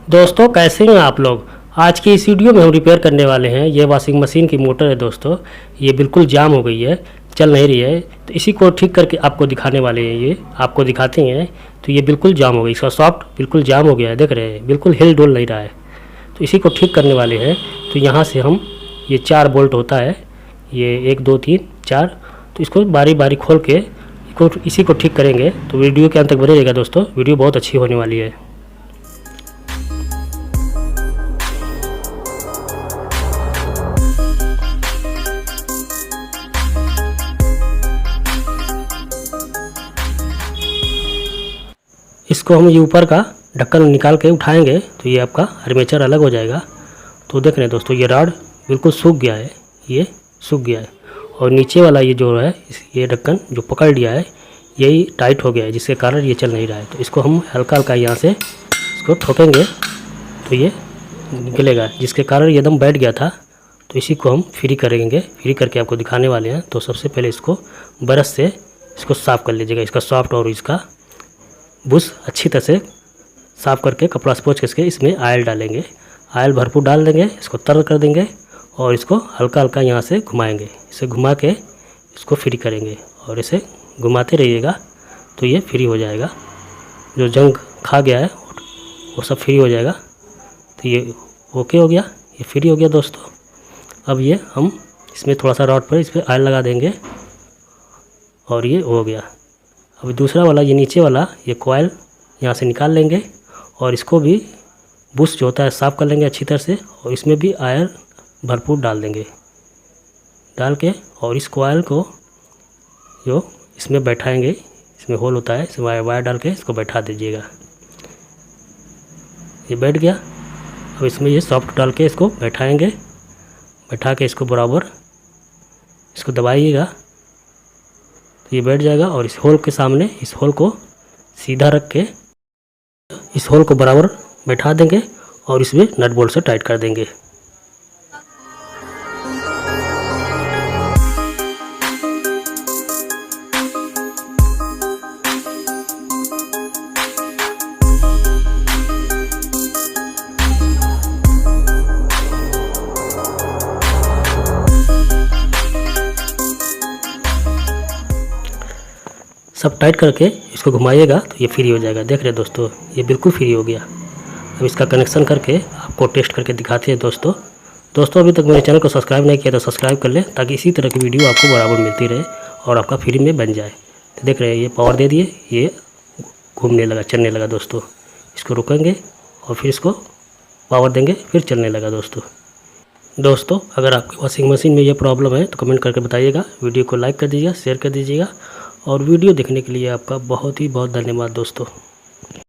दोस्तों कैसे हैं आप लोग। आज की इस वीडियो में हम रिपेयर करने वाले हैं ये वॉशिंग मशीन की मोटर है दोस्तों। ये बिल्कुल जाम हो गई है, चल नहीं रही है, तो इसी को ठीक करके आपको दिखाने वाले हैं। ये आपको दिखाते हैं। तो ये बिल्कुल जाम हो गई, इसका सॉफ्ट बिल्कुल जाम हो गया है, देख रहे हैं बिल्कुल हिल डुल नहीं रहा है। तो इसी को ठीक करने वाले हैं। तो यहाँ से हम ये 4 बोल्ट होता है, ये 1 2 3 4, तो इसको बारी बारी खोल के इसी को ठीक करेंगे। तो वीडियो के अंत तक बने रहेगा दोस्तों, वीडियो बहुत अच्छी होने वाली है। इसको हम ये ऊपर का ढक्कन निकाल के उठाएंगे तो ये आपका आर्मेचर अलग हो जाएगा। तो देख रहे हैं दोस्तों, ये रॉड बिल्कुल सूख गया है, ये सूख गया है। और नीचे वाला ये जो है ये ढक्कन जो पकड़ लिया है यही टाइट हो गया है, जिसके कारण ये चल नहीं रहा है। तो इसको हम हल्का हल्का यहाँ से इसको ठोकेंगे तो ये निकलेगा, जिसके कारण ये एकदम बैठ गया था। तो इसी को हम फ्री करेंगे, फ्री करके आपको दिखाने वाले हैं। तो सबसे पहले इसको ब्रश से इसको साफ़ कर लीजिएगा, इसका सॉफ्ट और इसका बुश अच्छी तरह से साफ़ करके कपड़ा से पोंछ के इसमें ऑयल डालेंगे। ऑयल भरपूर डाल देंगे, इसको तर कर देंगे और इसको हल्का हल्का यहाँ से घुमाएंगे। इसे घुमा के इसको फ्री करेंगे और इसे घुमाते रहिएगा तो ये फ्री हो जाएगा। जो जंग खा गया है वो सब फ्री हो जाएगा। तो ये ओके हो गया, ये फ्री हो गया दोस्तों। अब ये हम इसमें थोड़ा सा रॉड पर इस पर ऑयल लगा देंगे और ये हो गया। अब दूसरा वाला ये नीचे वाला ये कॉइल यहाँ से निकाल लेंगे और इसको भी बुश जो होता है साफ़ कर लेंगे अच्छी तरह से और इसमें भी ऑयल भरपूर डाल देंगे। डाल के और इस कॉइल को जो इसमें बैठाएंगे, इसमें होल होता है, इसमें वायर डाल के इसको बैठा दीजिएगा। ये बैठ गया। अब इसमें ये सॉफ्ट डाल के इसको बैठाएंगे, बैठा के इसको बराबर इसको दबाइएगा तो ये बैठ जाएगा। और इस होल के सामने इस होल को सीधा रख के इस होल को बराबर बैठा देंगे और इसमें नट बोल्ट से टाइट कर देंगे। सब टाइट करके इसको घुमाइएगा तो ये फ्री हो जाएगा। देख रहे हैं दोस्तों, ये बिल्कुल फ्री हो गया। अब इसका कनेक्शन करके आपको टेस्ट करके दिखाते हैं दोस्तों अभी तक मेरे चैनल को सब्सक्राइब नहीं किया तो सब्सक्राइब कर लें, ताकि इसी तरह की वीडियो आपको बराबर मिलती रहे और आपका फ्री में बन जाए। तो देख रहे हैं ये पावर दे दिए, ये घूमने लगा, चलने लगा दोस्तों। इसको रुकेंगे और फिर इसको पावर देंगे, फिर चलने लगा दोस्तों अगर आपकी वॉशिंग मशीन में ये प्रॉब्लम है तो कमेंट करके बताइएगा। वीडियो को लाइक कर दीजिएगा, शेयर कर दीजिएगा और वीडियो देखने के लिए आपका बहुत ही बहुत धन्यवाद दोस्तों।